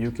UK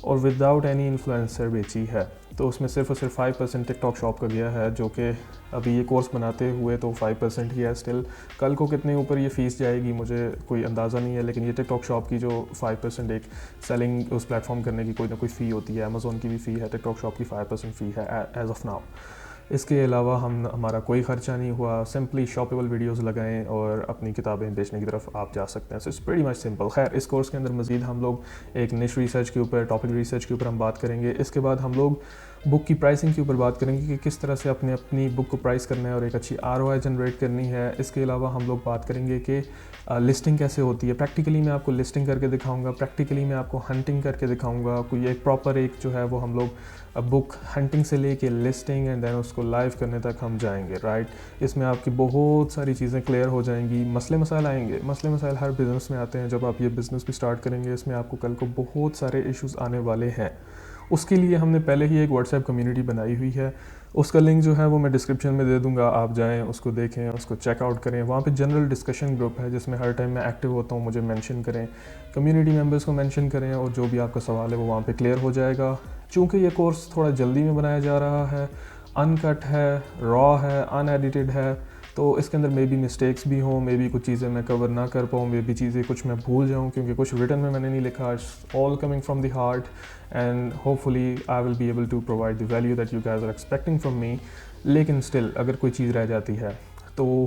اور without any influencer بیچی ہے. تو اس میں صرف اور صرف 5% ٹک ٹاک شاپ کا گیا ہے, جو کہ ابھی یہ کورس بناتے ہوئے تو 5% ہی ہے اسٹل. کل کو کتنے اوپر یہ فیس جائے گی مجھے کوئی اندازہ نہیں ہے, لیکن یہ ٹک ٹاک شاپ کی جو 5% ایک سیلنگ اس پلیٹ فارم کرنے کی کوئی نہ کوئی فی ہوتی ہے. امیزون کی بھی فی ہے, ٹک ٹاک شاپ کی 5% فی ہے ایز آف ناؤ. اس کے علاوہ ہمارا کوئی خرچہ نہیں ہوا, سمپلی شاپیبل ویڈیوز لگائیں اور اپنی کتابیں بیچنے کی طرف آپ جا سکتے ہیں. So it's pretty much simple. خیر, اس کورس کے اندر مزید ہم لوگ ایک نش ریسرچ کے اوپر, ٹاپک ریسرچ کے اوپر ہم بات کریں گے. اس کے بعد ہم لوگ بک کی پرائسنگ کے اوپر بات کریں گے کہ کس طرح سے اپنی بک کو پرائس کرنا ہے اور ایک اچھی ROI جنریٹ کرنی ہے. اس کے علاوہ ہم لوگ بات کریں گے کہ لسٹنگ کیسے ہوتی ہے. پریکٹیکلی میں آپ کو لسٹنگ کر کے دکھاؤں گا, پریکٹیکلی میں آپ کو ہنٹنگ کر کے دکھاؤں گا. کوئی ایک پراپر ایک جو ہے وہ ہم لوگ بک ہنٹنگ سے لے کے لسٹنگ اینڈ دین اس کو لائیو کرنے تک ہم جائیں گے, رائٹ. اس میں آپ کی بہت ساری چیزیں کلیئر ہو جائیں گی. مسئلے مسائل آئیں گے, مسئلے مسائل ہر بزنس میں آتے ہیں. جب آپ یہ بزنس بھی اسٹارٹ کریں گے, اس میں آپ کو کل کو بہت سارے ایشوز آنے والے ہیں. اس کے لیے ہم نے پہلے ہی ایک واٹس ایپ کمیونٹی بنائی ہوئی ہے. اس کا لنک جو ہے وہ میں ڈسکرپشن میں دے دوں گا, آپ جائیں اس کو دیکھیں, اس کو چیک آؤٹ کریں. وہاں پہ جنرل ڈسکشن گروپ ہے جس میں ہر ٹائم میں ایکٹیو ہوتا ہوں, مجھے مینشن کریں, کمیونٹی ممبرس کو مینشن کریں, اور جو بھی آپ کا سوال ہے وہ وہاں پہ کلیئر ہو جائے گا. چونکہ یہ کورس تھوڑا جلدی میں بنایا جا رہا ہے, ان کٹ ہے, را ہے, ان ایڈیٹڈ ہے, تو اس کے اندر مے بی مسٹیکس بھی ہوں, مے بی کچھ چیزیں میں کور نہ کر پاؤں, مے بی چیزیں کچھ میں بھول جاؤں, کیونکہ کچھ ریٹن میں نے نہیں لکھا. It's all coming from the heart and hopefully I will be able to provide the value that you guys are expecting from me. لیکن اسٹل اگر کوئی چیز رہ جاتی ہے تو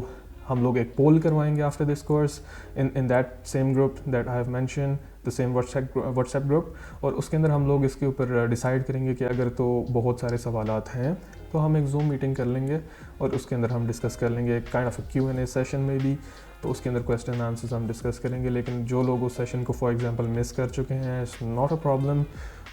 ہم لوگ ایک پول کروائیں گے after this course in that same group that I have mention, the same what's app group. اور اس کے اندر ہم لوگ اس کے اوپر ڈیسائیڈ کریں گے کہ اگر تو بہت سارے سوالات ہیں تو ہم ایک زوم میٹنگ کر لیں گے اور اس کے اندر ہم ڈسکس کر لیں گے, kind of a Q&A session میں بھی. تو اس کے اندر کویسچن آنسرز ہم ڈسکس کریں گے. لیکن جو لوگ اس سیشن کو فار ایگزامپل مس کر چکے ہیں, it's not a problem.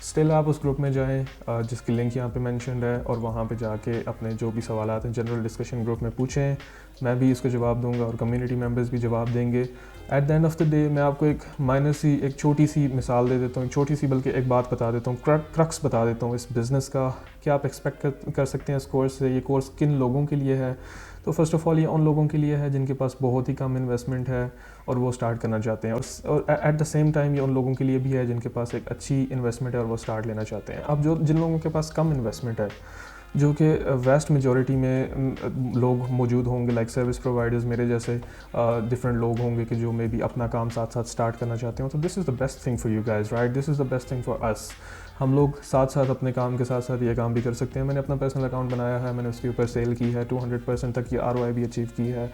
Still آپ اس گروپ میں جائیں جس کی لنک یہاں پہ مینشنڈ ہے, اور وہاں پہ جا کے اپنے جو بھی سوالات ہیں جنرل ڈسکشن گروپ میں پوچھیں. میں بھی اس کو جواب دوں گا اور کمیونٹی ممبرز بھی جواب دیں گے. At the end of the day میں آپ کو ایک مائنر سی, ایک چھوٹی سی مثال دے دیتا ہوں, ایک چھوٹی سی بلکہ ایک بات بتا دیتا ہوں, کرکس بتا دیتا ہوں اس بزنس کا. کیا آپ ایکسپیکٹ کر سکتے ہیں اس کورس سے؟ یہ کورس کن لوگوں کے لیے ہے؟ تو فرسٹ آف آل یہ ان لوگوں کے لیے ہے جن کے پاس بہت ہی کم انویسٹمنٹ ہے اور وہ اسٹارٹ کرنا چاہتے ہیں, اور ایٹ دا سیم ٹائم یہ ان لوگوں کے لیے بھی ہے جن کے پاس ایک اچھی انویسٹمنٹ ہے اور وہ اسٹارٹ لینا چاہتے ہیں. اب جن لوگوں کے پاس کم انویسٹمنٹ ہے, جو کہ ویسٹ میجورٹی میں لوگ موجود ہوں گے, لائک سروس پرووائڈرز میرے جیسے ڈفرینٹ لوگ ہوں گے کہ جو میں بھی اپنا کام ساتھ ساتھ اسٹارٹ کرنا چاہتے ہوں. تو this is the best thing for you guys, right, this is the best thing for us. ہم لوگ ساتھ ساتھ اپنے کام کے ساتھ ساتھ یہ کام بھی کر سکتے ہیں. میں نے اپنا پرسنل اکاؤنٹ بنایا ہے, میں نے اس کے اوپر سیل کی ہے, 200% تک کی ROI بھی اچیو کی ہے.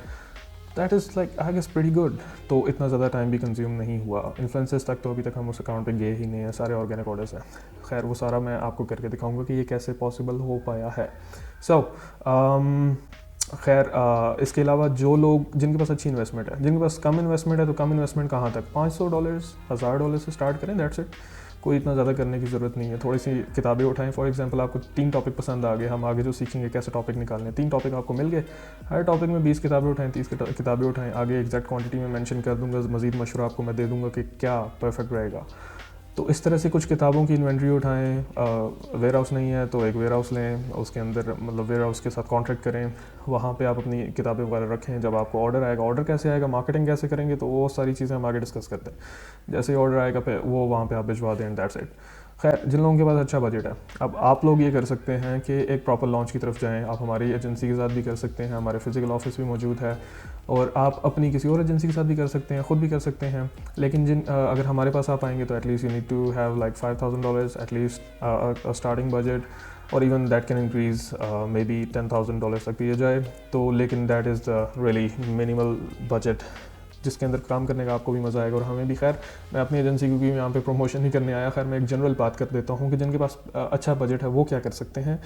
That is like I guess pretty good. تو اتنا زیادہ ٹائم بھی کنزیوم نہیں ہوا. انفلوئنسز تک تو ابھی تک ہم اس اکاؤنٹ پہ گئے ہی نہیں ہیں, سارے آرگینک آرڈرز ہیں. خیر, وہ سارا میں آپ کو کر کے دکھاؤں گا کہ یہ کیسے پاسبل ہو پایا ہے. سو خیر, اس کے علاوہ جو لوگ جن کے پاس اچھی انویسٹمنٹ ہے, جن کے پاس کم انویسٹمنٹ ہے, تو کم انویسٹمنٹ کہاں تک, $500 $1000 سے اسٹارٹ کریں. That's it. کوئی اتنا زیادہ کرنے کی ضرورت نہیں ہے. تھوڑی سی کتابیں اٹھائیں. فار ایگزامپل آپ کو 3 ٹاپک پسند آ گئے, ہم آگے جو سیکھیں گے کیسے ٹاپک نکالنے ہیں. 3 ٹاپک آپ کو مل گئے, ہر ٹاپک میں 20 کتابیں اٹھائیں, 30 کتابیں اٹھائیں. آگے ایگزیکٹ کوانٹٹی میں مینشن کر دوں گا, مزید مشورہ آپ کو میں دے دوں گا کہ کیا پرفیکٹ رہے گا. تو اس طرح سے کچھ کتابوں کی انوینٹری اٹھائیں. ویئر ہاؤس نہیں ہے تو ایک ویئر ہاؤس لیں, اس کے اندر مطلب ویئر ہاؤس کے ساتھ کانٹریکٹ کریں, وہاں پہ آپ اپنی کتابیں وغیرہ رکھیں. جب آپ کو آرڈر آئے گا, آرڈر کیسے آئے گا, مارکیٹنگ کیسے کریں گے, تو وہ ساری چیزیں ہم آگے ڈسکس کرتے ہیں. جیسے ہی آرڈر آئے گا پہ وہ وہاں پہ آپ بھجوا دیں. That's it. خیر, جن لوگوں کے پاس اچھا بجٹ ہے, اب آپ لوگ یہ کر سکتے ہیں کہ ایک پراپر لانچ کی طرف جائیں. آپ ہماری ایجنسی کے ساتھ بھی کر سکتے ہیں, ہمارے فزیکل آفس بھی موجود ہے, اور آپ اپنی کسی اور ایجنسی کے ساتھ بھی کر سکتے ہیں, خود بھی کر سکتے ہیں. لیکن اگر ہمارے پاس آپ آئیں گے تو at least you need to have like $5000 at least starting budget, اور even that can increase, may $10,000 تک بھی جائے تو. لیکن that is the really minimal budget جس کے اندر کام کرنے کا آپ کو بھی مزہ آئے گا اور ہمیں بھی. خیر, میں اپنی ایجنسی کو بھی یہاں پہ پروموشن نہیں کرنے آیا. خیر, میں ایک جنرل بات کر دیتا ہوں کہ جن کے پاس اچھا بجٹ ہے وہ کیا کر سکتے ہیں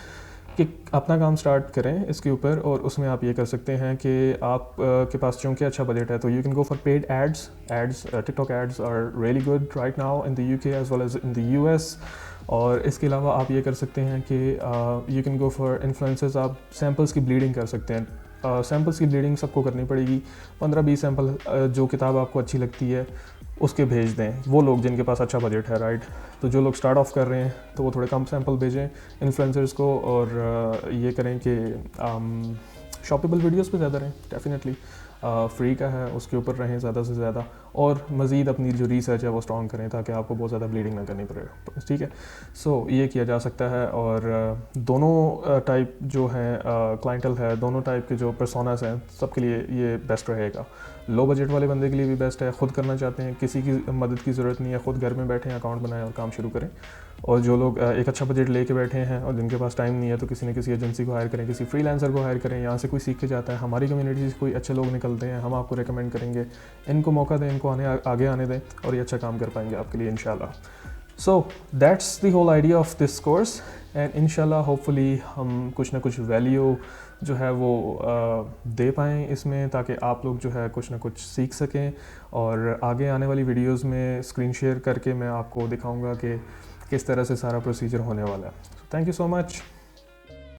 کہ اپنا کام سٹارٹ کریں اس کے اوپر. اور اس میں آپ یہ کر سکتے ہیں کہ آپ کے پاس چونکہ اچھا بجٹ ہے تو you can go for paid ads. TikTok ads are really good right now in the UK as well as in the US. اور اس کے علاوہ آپ یہ کر سکتے ہیں کہ you can go for influencers. آپ سیمپلس کی بلیڈنگ کر سکتے ہیں. سیمپلس کی بلیڈنگ سب کو کرنی پڑے گی. 15-20 سیمپل جو کتاب آپ کو اچھی لگتی ہے اس کے بھیج دیں. وہ لوگ جن کے پاس اچھا بجٹ ہے, رائٹ. تو جو لوگ اسٹارٹ آف کر رہے ہیں تو وہ تھوڑے کم سیمپل بھیجیں انفلوئنسرز کو, اور یہ کریں کہ شاپیبل ویڈیوز پہ زیادہ رہیں. ڈیفینیٹلی فری کا ہے, اس کے اوپر رہیں زیادہ سے زیادہ. اور مزید اپنی جو ریسرچ ہے وہ اسٹرانگ کریں تاکہ آپ کو بہت زیادہ بلیڈنگ نہ کرنی پڑے. ٹھیک ہے, سو یہ کیا جا سکتا ہے. اور دونوں ٹائپ جو ہیں کلائنٹل ہے, دونوں ٹائپ کے جو پرسوناز ہیں, سب کے لیے یہ بیسٹ رہے گا. لو بجٹ والے بندے کے لیے بھی بیسٹ ہے, خود کرنا چاہتے ہیں, کسی کی مدد کی ضرورت نہیں ہے, خود گھر میں بیٹھیں, اکاؤنٹ بنائیں اور کام شروع کریں. اور جو لوگ ایک اچھا بجٹ لے کے بیٹھے ہیں اور جن کے پاس ٹائم نہیں ہے تو کسی نہ کسی ایجنسی کو ہائر کریں, کسی فری لینسر کو ہائر کریں, یہاں سے کوئی سیکھ کے جاتا ہے, ہماری کمیونٹی سے کوئی اچھے لوگ نکلتے ہیں, ہم آپ کو ریکمینڈ کریں گے, ان کو موقع دیں, ان کو آگے آنے دیں اور یہ اچھا کام کر پائیں گے آپ کے لیے انشاءاللہ. So that's the whole idea of this course, and انشاءاللہ ہوپ فلی ہم کچھ نہ کچھ ویلیو جو ہے وہ دے پائیں اس میں, تاکہ آپ لوگ جو ہے کچھ نہ کچھ سیکھ سکیں. اور آگے آنے والی ویڈیوز میں اسکرین شیئر کر کے میں آپ کو دکھاؤں گا کہ کس طرح سے سارا پروسیجر ہونے والا ہے. Thank you so much.